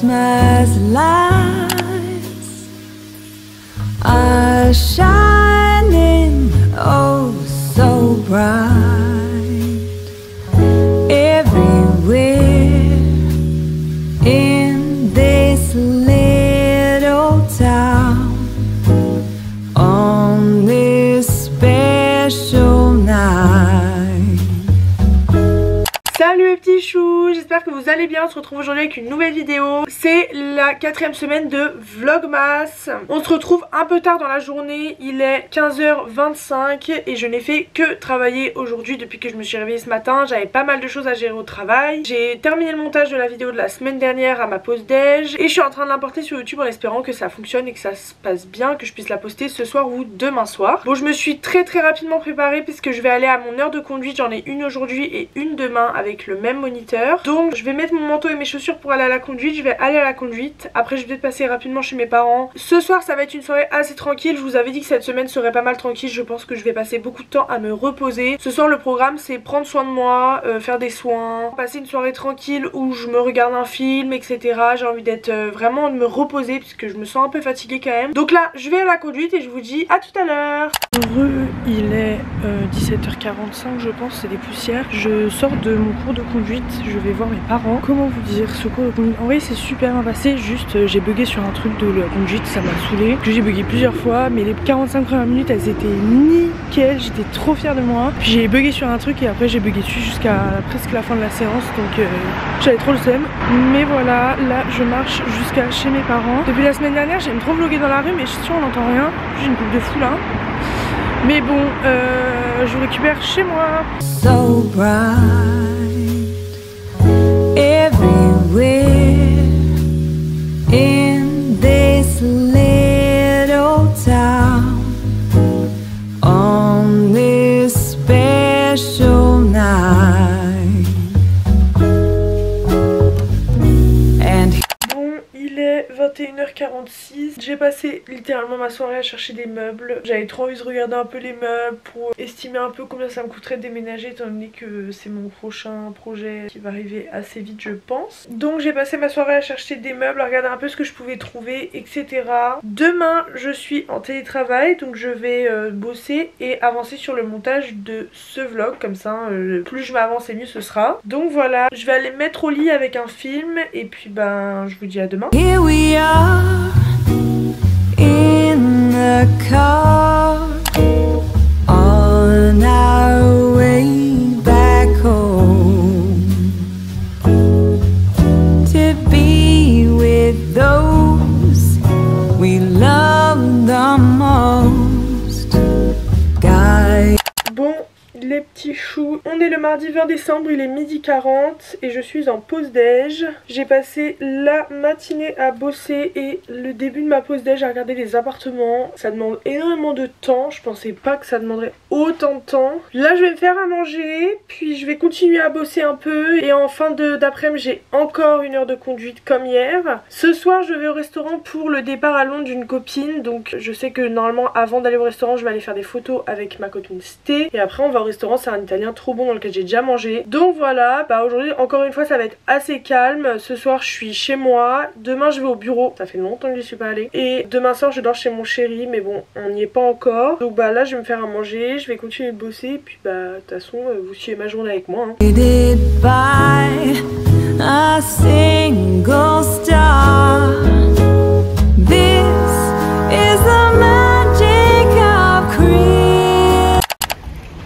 Christmas lights are shining oh so bright everywhere in this little town on this special night. Salut les petits choux, j'espère que vous allez bien. On se retrouve aujourd'hui avec une nouvelle vidéo. C'est la 4e semaine de Vlogmas. On se retrouve un peu tard dans la journée, il est 15h25 et je n'ai fait que travailler aujourd'hui depuis que je me suis réveillée ce matin. J'avais pas mal de choses à gérer au travail. J'ai terminé le montage de la vidéo de la semaine dernière à ma pause déj et je suis en train de l'importer sur YouTube en espérant que ça fonctionne et que ça se passe bien, que je puisse la poster ce soir ou demain soir. Bon, je me suis très rapidement préparée puisque je vais aller à mon heure de conduite. J'en ai une aujourd'hui et une demain avec le même moniteur. Donc je vais mettre mon manteau et mes chaussures pour aller à la conduite. Je vais aller à la conduite. Après je vais peut-être passer rapidement chez mes parents. Ce soir ça va être une soirée assez tranquille. Je vous avais dit que cette semaine serait pas mal tranquille. Je pense que je vais passer beaucoup de temps à me reposer. Ce soir le programme c'est prendre soin de moi, faire des soins, passer une soirée tranquille où je me regarde un film, etc. J'ai envie d'être vraiment de me reposer puisque je me sens un peu fatiguée quand même. Donc là je vais à la conduite et je vous dis à tout à l'heure. Heureux, il est 17h45 je pense, c'est des poussières. Je sors de mon cours de conduite, je vais voir mes parents. Comment vous dire, ce cours de conduite, en vrai c'est super bien passé, juste j'ai bugué sur un truc de la conduite, ça m'a saoulé. J'ai bugué plusieurs fois, mais les 45 premières minutes elles étaient nickel, j'étais trop fière de moi. Puis j'ai bugué sur un truc et après j'ai bugué dessus jusqu'à presque la fin de la séance, donc j'avais trop le seum. Mais voilà, là je marche jusqu'à chez mes parents. Depuis la semaine dernière j'aime trop vlogger dans la rue, mais je suis sûre on n'entend rien. J'ai une coupe de fou là. Mais bon, je récupère chez moi. So bright everywhere in this little town on this special night. And Bon, il est 21h46. J'ai passé littéralement ma soirée à chercher des meubles. J'avais trop envie de regarder un peu les meubles pour estimer un peu combien ça me coûterait de déménager étant donné que c'est mon prochain projet qui va arriver assez vite je pense. Donc j'ai passé ma soirée à chercher des meubles, à regarder un peu ce que je pouvais trouver, etc. Demain je suis en télétravail donc je vais bosser et avancer sur le montage de ce vlog. Comme ça plus je m'avance et mieux ce sera. Donc voilà, je vais aller me mettre au lit avec un film et puis ben je vous dis à demain. here we are in the car on our way back home to be with those we love the most. Guy. Bon les petits choux, on est le mardi 20 décembre, il est 12h40 et je suis en pause déj. J'ai passé la matinée à bosser et le début de ma pause déj à regarder les appartements. Ça demande énormément de temps, je pensais pas que ça demanderait autant de temps. Là je vais me faire à manger, puis je vais continuer à bosser un peu et en fin d'après-midi j'ai encore une heure de conduite comme hier. Ce soir je vais au restaurant pour le départ à Londres d'une copine, donc je sais que normalement avant d'aller au restaurant je vais aller faire des photos avec ma copine Sté et après on va au restaurant, c'est un italien trop bon dans lequel j'ai déjà mangé. Donc voilà, bah aujourd'hui encore une fois ça va être assez calme. Ce soir je suis chez moi, demain je vais au bureau, ça fait longtemps que je suis pas allée. Et demain soir je dors chez mon chéri, mais bon on n'y est pas encore. Donc bah là je vais me faire à manger, je vais continuer de bosser et puis bah de toute façon vous suivez ma journée avec moi hein. Guided by a single star. This is the magic of Christmas.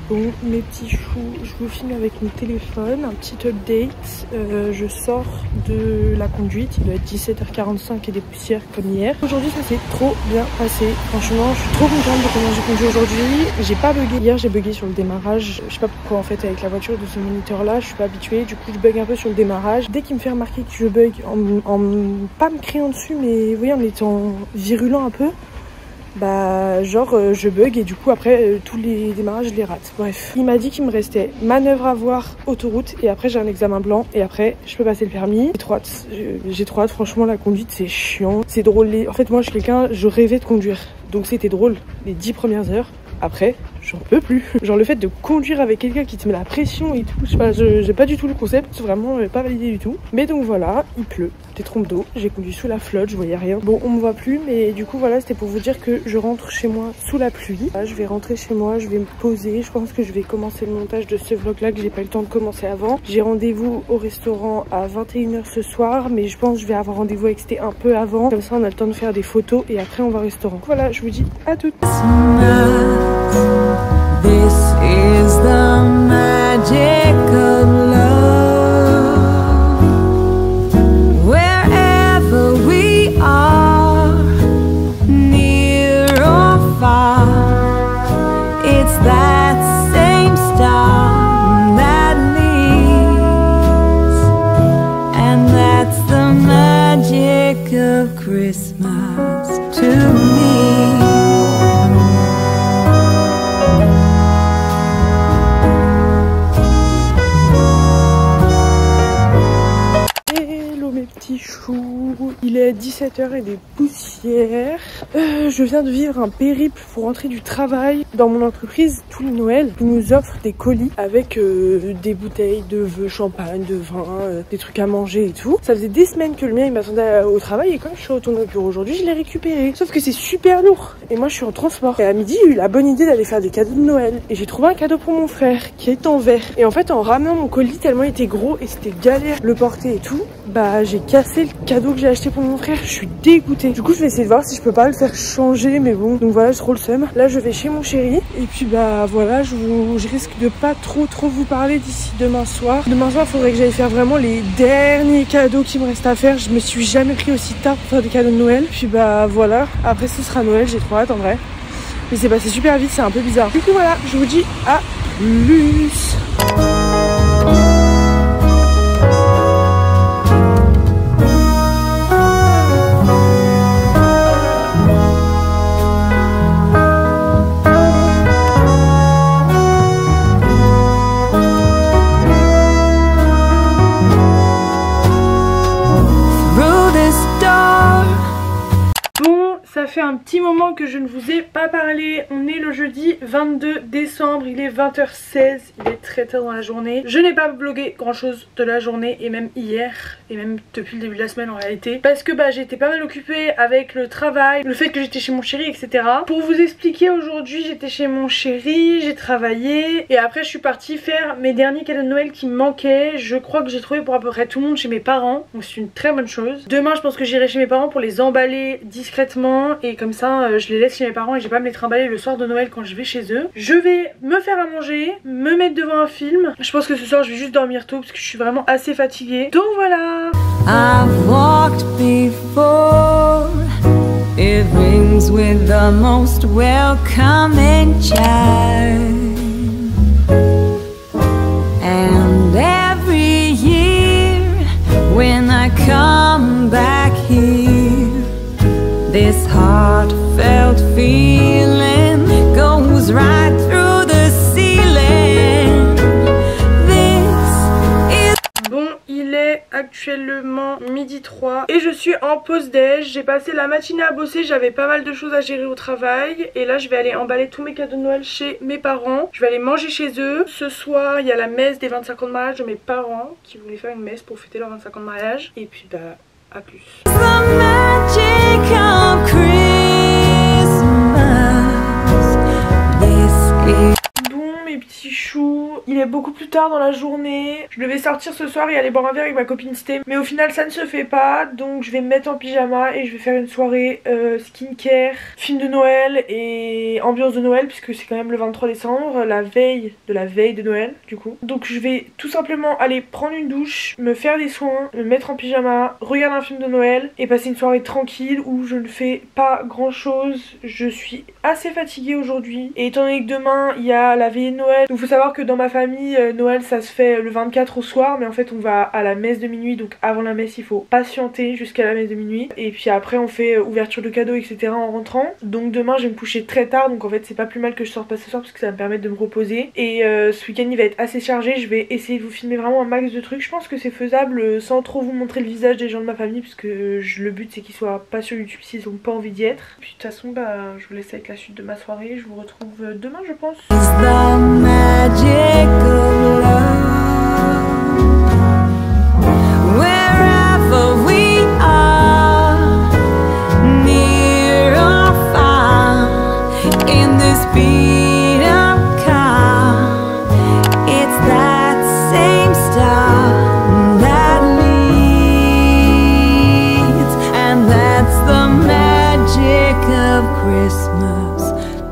Bon mes petits choux, je vous filme avec mon téléphone, un petit update. Je sors de la conduite, il doit être 17h45 et des poussières comme hier. Aujourd'hui ça s'est trop bien passé, franchement je suis trop contente de comment j'ai conduit aujourd'hui. J'ai pas bugué, hier j'ai bugué sur le démarrage, je sais pas pourquoi en fait avec la voiture de ce moniteur là, je suis pas habituée, du coup je bug un peu sur le démarrage. Dès qu'il me fait remarquer que je bug en pas me criant dessus mais vous voyez en étant virulent un peu, bah genre je bug et du coup après tous les démarrages je les rate. Bref, il m'a dit qu'il me restait manœuvre à voir, autoroute et après j'ai un examen blanc et après je peux passer le permis. J'ai trop hâte, franchement la conduite c'est chiant, c'est drôle. En fait moi je suis quelqu'un, je rêvais de conduire donc c'était drôle les 10 premières heures. Après j'en peux plus, genre le fait de conduire avec quelqu'un qui te met la pression et tout, je sais pas, j'ai pas du tout le concept, vraiment pas validé du tout. Mais donc voilà, il pleut J'étais trompe d'eau, j'ai conduit sous la flotte, je voyais rien. Bon, on me voit plus, mais du coup voilà, c'était pour vous dire que je rentre chez moi sous la pluie. Là, je vais rentrer chez moi, je vais me poser. Je pense que je vais commencer le montage de ce vlog là que j'ai pas eu le temps de commencer avant. J'ai rendez-vous au restaurant à 21 h ce soir, mais je pense que je vais avoir rendez-vous avec Sté un peu avant. Comme ça, on a le temps de faire des photos et après on va au restaurant. Voilà, je vous dis à toutes. This is the magic of love. Wherever we are, near or far, it's that same star that leads, and that's the magic of Christmas to me. Il est 17 h et des poussières. Je viens de vivre un périple pour rentrer du travail. Dans mon entreprise, tous les Noëls, ils nous offrent des colis avec des bouteilles de vin, champagne, de vin, des trucs à manger et tout. Ça faisait des semaines que le mien il m'attendait au travail et quand je suis retournée au bureau aujourd'hui, je l'ai récupéré. Sauf que c'est super lourd et moi je suis en transport. Et à midi, j'ai eu la bonne idée d'aller faire des cadeaux de Noël. Et j'ai trouvé un cadeau pour mon frère qui est en verre. Et en fait, en ramenant mon colis tellement il était gros et c'était galère le porter et tout, bah j'ai cassé le cadeau que j'ai acheté pour mon frère. Je suis dégoûtée. Du coup, je vais essayer de voir si je peux pas le faire changer, mais bon. Donc voilà, j'ai trop le seum. Là, je vais chez mon chéri. Et puis bah voilà, je risque de pas trop vous parler d'ici demain soir. Demain soir, il faudrait que j'aille faire vraiment les derniers cadeaux qui me restent à faire. Je me suis jamais pris aussi tard pour faire des cadeaux de Noël. Puis bah voilà. Après, ce sera Noël. J'ai trop hâte en vrai. Mais c'est passé super vite, c'est un peu bizarre. Du coup voilà, je vous dis à plus. Ça fait un petit moment que je ne vous ai pas parlé. On est le jeudi 22 décembre, il est 20 h 16, il est très tard dans la journée. Je n'ai pas vlogué grand chose de la journée et même hier et même depuis le début de la semaine en réalité. Parce que bah j'étais pas mal occupée avec le travail, le fait que j'étais chez mon chéri etc. Pour vous expliquer, aujourd'hui j'étais chez mon chéri, j'ai travaillé et après je suis partie faire mes derniers cadeaux de Noël qui me manquaient. Je crois que j'ai trouvé pour à peu près tout le monde chez mes parents, donc c'est une très bonne chose. Demain je pense que j'irai chez mes parents pour les emballer discrètement. Et comme ça je les laisse chez mes parents et j'ai pas à me les trimballer le soir de Noël quand je vais chez eux. Je vais me faire à manger, me mettre devant un film. Je pense que ce soir je vais juste dormir tôt parce que je suis vraiment assez fatiguée. Donc voilà. I've walked before. It rings with the most welcoming chime. And every year when I come back here, this heartfelt feeling goes right through the ceiling. This is... Bon, il est actuellement 12h03 et je suis en pause déj. J'ai passé la matinée à bosser, j'avais pas mal de choses à gérer au travail. Et là je vais aller emballer tous mes cadeaux de Noël chez mes parents. Je vais aller manger chez eux. Ce soir il y a la messe des 25 ans de mariage de mes parents qui voulaient faire une messe pour fêter leurs 25 ans de mariage. Et puis bah à plus. Bon mes petits choux, il est beaucoup plus tard dans la journée. Je devais sortir ce soir et aller boire un verre avec ma copine Sté, mais au final ça ne se fait pas. Donc je vais me mettre en pyjama et je vais faire une soirée skincare, film de Noël et ambiance de Noël, puisque c'est quand même le 23 décembre, la veille de Noël du coup. Donc je vais tout simplement aller prendre une douche, me faire des soins, me mettre en pyjama, regarder un film de Noël et passer une soirée tranquille où je ne fais pas grand chose. Je suis assez fatiguée aujourd'hui et étant donné que demain il y a la veillée de Noël, donc faut savoir que dans ma famille Noël ça se fait le 24 au soir, mais en fait on va à la messe de minuit, donc avant la messe il faut patienter jusqu'à la messe de minuit et puis après on fait ouverture de cadeaux etc en rentrant. Donc demain je vais me coucher très tard, donc en fait c'est pas plus mal que je sorte pas ce soir parce que ça va me permettre de me reposer. Et ce week-end il va être assez chargé, je vais essayer de vous filmer vraiment un max de trucs. Je pense que c'est faisable sans trop vous montrer le visage des gens de ma famille, puisque le but c'est qu'ils soient pas sur YouTube s'ils ont pas envie d'y être. Puis de toute façon bah je vous laisse avec la suite de ma soirée, je vous retrouve demain je pense. Magic of love. Wherever we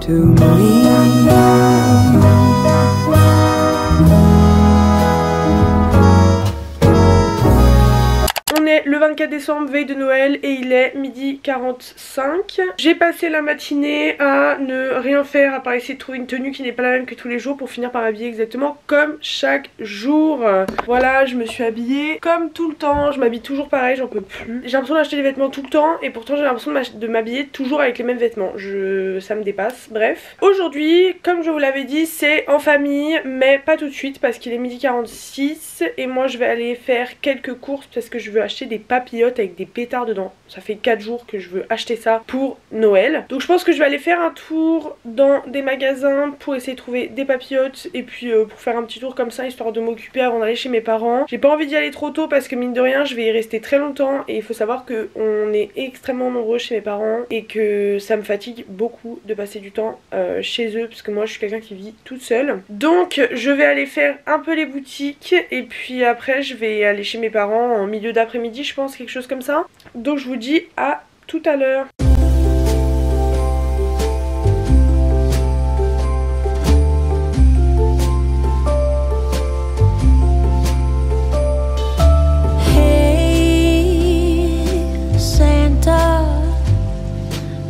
to me. On est le 24 décembre, veille de Noël, et il est 12h45. J'ai passé la matinée à ne rien faire à part essayer de trouver une tenue qui n'est pas la même que tous les jours pour finir par m'habiller exactement comme chaque jour. Voilà, je me suis habillée comme tout le temps, je m'habille toujours pareil, j'en peux plus. J'ai l'impression d'acheter des vêtements tout le temps et pourtant j'ai l'impression de m'habiller toujours avec les mêmes vêtements. Ça me dépasse, bref. Aujourd'hui, comme je vous l'avais dit, c'est en famille, mais pas tout de suite parce qu'il est 12h46 et moi je vais aller faire quelques courses parce que je veux acheter des papillotes avec des pétards dedans. Ça fait 4 jours que je veux acheter ça pour Noël. Donc je pense que je vais aller faire un tour dans des magasins pour essayer de trouver des papillotes et puis pour faire un petit tour comme ça histoire de m'occuper avant d'aller chez mes parents. J'ai pas envie d'y aller trop tôt parce que mine de rien je vais y rester très longtemps et il faut savoir qu'on est extrêmement nombreux chez mes parents et que ça me fatigue beaucoup de passer du temps chez eux parce que moi je suis quelqu'un qui vit toute seule. Donc je vais aller faire un peu les boutiques et puis après je vais aller chez mes parents en milieu d'après-midi je pense, quelque chose comme ça. Donc je vous dis à tout à l'heure.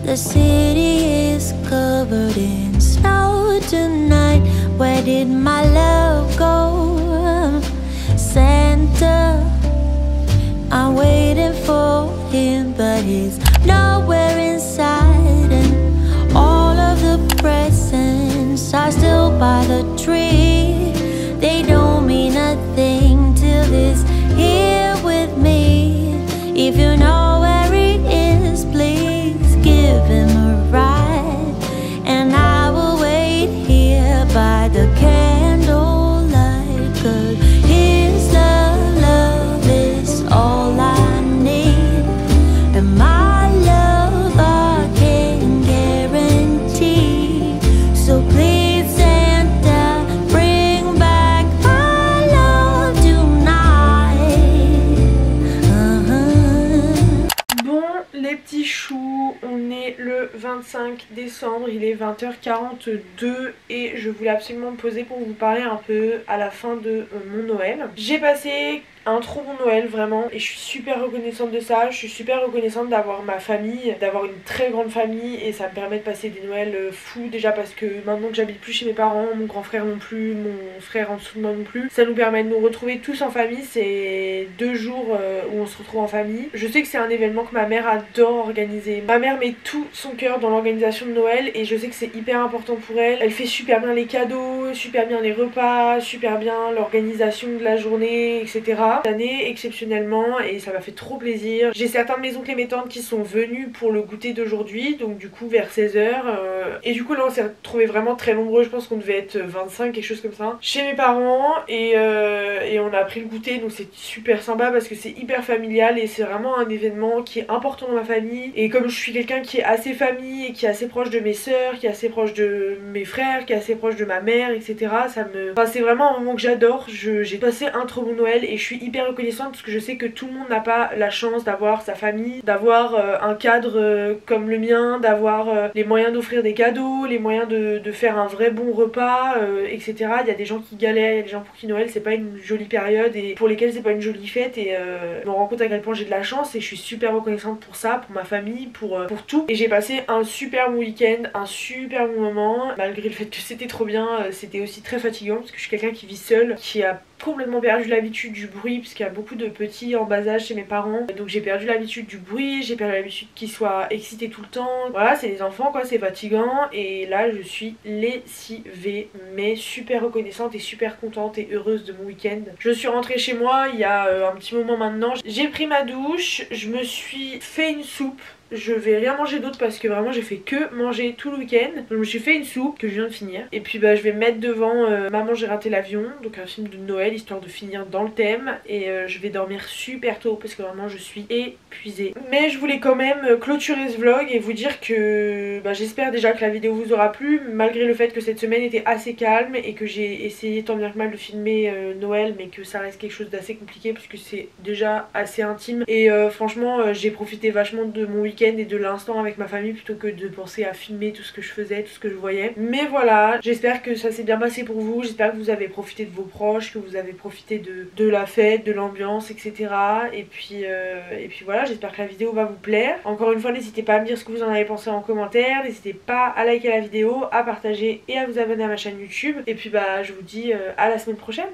The city is covered in snow tonight. Where did my love go? Santa, I'm waiting for him, but he's nowhere inside. And all of the presents are still by the tree. They don't mean a thing till he's here with me. If you know where he is, please give him a ride, and I will wait here by the candlelight, 'cause his love is all I need, and my love I can guarantee. So please Santa, bring back my love tonight. Bon les petits choux, on est le 25 décembre, il est 20h42 et je voulais absolument me poser pour vous parler un peu à la fin de mon Noël. J'ai passé un trop bon Noël vraiment et je suis super reconnaissante de ça. Je suis super reconnaissante d'avoir ma famille, d'avoir une très grande famille et ça me permet de passer des Noëls fous déjà parce que maintenant que j'habite plus chez mes parents, mon grand frère non plus, mon frère en dessous de moi non plus, ça nous permet de nous retrouver tous en famille. C'est 2 jours où on se retrouve en famille. Je sais que c'est un événement que ma mère adore organiser. Ma mère met tout son cœur dans l'organisation de Noël et je sais que c'est hyper important pour elle. Elle fait super bien les cadeaux, super bien les repas, super bien l'organisation de la journée, etc. Cette année exceptionnellement et ça m'a fait trop plaisir. J'ai certains de mes oncles et mes tantes qui sont venus pour le goûter d'aujourd'hui, donc du coup vers 16h et du coup là on s'est retrouvés vraiment très nombreux, je pense qu'on devait être 25, quelque chose comme ça, chez mes parents et on a pris le goûter, donc c'est super sympa parce que c'est hyper familial et c'est vraiment un événement qui est important dans ma famille. Et comme je suis quelqu'un qui est assez famille et qui est assez proche de mes sœurs, qui est assez proche de mes frères, qui est assez proche de ma mère, etc., enfin, c'est vraiment un moment que j'adore. J'ai passé un trop bon Noël et je suis hyper reconnaissante parce que je sais que tout le monde n'a pas la chance d'avoir sa famille, d'avoir un cadre comme le mien, d'avoir les moyens d'offrir des cadeaux, les moyens de faire un vrai bon repas, etc. Il y a des gens qui galèrent, il y a des gens pour qui Noël c'est pas une jolie période et pour lesquels c'est pas une jolie fête et je me rends compte à quel point j'ai de la chance et je suis super reconnaissante pour ça, pour ma famille, pour tout. Et j'ai passé un super bon week-end, un super bon moment, malgré le fait que c'était trop bien, c'était aussi très fatigant parce que je suis quelqu'un qui vit seul, qui a complètement perdu l'habitude du bruit parce qu'il y a beaucoup de petits en bas âge chez mes parents, donc j'ai perdu l'habitude du bruit, j'ai perdu l'habitude qu'ils soient excités tout le temps. Voilà, c'est des enfants quoi, c'est fatigant et là je suis lessivée mais super reconnaissante et super contente et heureuse de mon week-end. Je suis rentrée chez moi il y a un petit moment maintenant, j'ai pris ma douche, je me suis fait une soupe. Je vais rien manger d'autre parce que vraiment j'ai fait que manger tout le week-end. Je me suis fait une soupe que je viens de finir. Et puis bah je vais mettre devant Maman j'ai raté l'avion, donc un film de Noël histoire de finir dans le thème. Et je vais dormir super tôt parce que vraiment je suis épuisée. Mais je voulais quand même clôturer ce vlog et vous dire que bah, j'espère déjà que la vidéo vous aura plu. Malgré le fait que cette semaine était assez calme et que j'ai essayé tant bien que mal de filmer Noël, mais que ça reste quelque chose d'assez compliqué puisque c'est déjà assez intime. Et franchement j'ai profité vachement de mon week-end week-end et de l'instant avec ma famille plutôt que de penser à filmer tout ce que je faisais, tout ce que je voyais. Mais voilà, j'espère que ça s'est bien passé pour vous, j'espère que vous avez profité de vos proches, que vous avez profité de la fête, de l'ambiance, etc. Et puis voilà, j'espère que la vidéo va vous plaire. Encore une fois, n'hésitez pas à me dire ce que vous en avez pensé en commentaire, n'hésitez pas à liker la vidéo, à partager et à vous abonner à ma chaîne YouTube. Et puis bah je vous dis à la semaine prochaine.